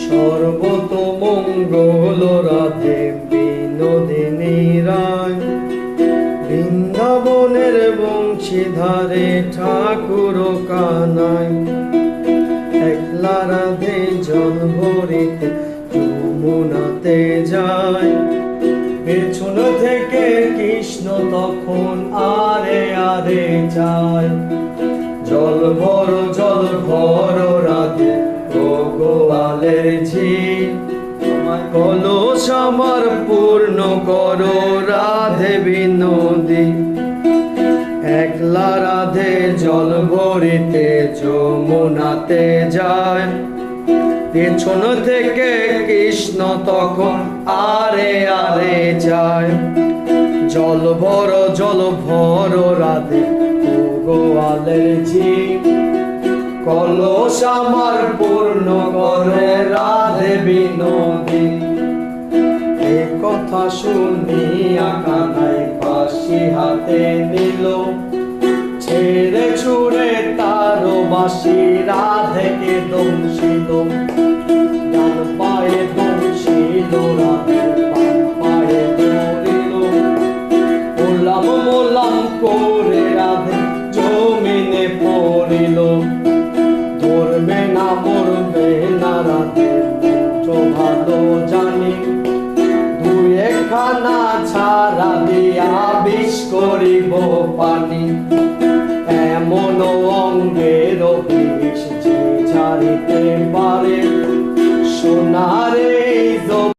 সর্বতমঙ্গল রাধে বিনোদিনী রায়, বৃন্দাবনের বংশীধারে ঠাকুর কানাই। একলা রাধে জল ভরিতে যমুনাতে যায়, পেছন থেকে কৃষ্ণ তখন আরে আরে যায়। জল ভর রাধে ও গোয়ালের ঝিল, কলস আমার পূর্ণ করো রাধে বিনোদী। একলা রাধে জল ভরিতে যমুনাতে যায়, পেছন থেকে কৃষ্ণ তখন আরে আরে যায়। জল ভর রাধে ও গোয়ালের ঝিল, কলস আমার পূর্ণ করে রাধে বিনোদী। এ কথা শুনিয়া কানাই বাঁশি হাতে নিল, ছেড়ে ছুড়ে তার বাঁশি রাধেকে দংশিল। ডান পায়ে দংশিল রাধে, বাম পায়ে ধরিল, মোলাম মোলাম করে রাধে জমিনে পড়িল। ধরবে না মরবে না রাধে তো ভালো জানি, দুই একখানা ছাড়া দিয়া বিষ করিব পানি। এমন অঙ্গের বিষ যে ছাড়িতে পারে, সোনারে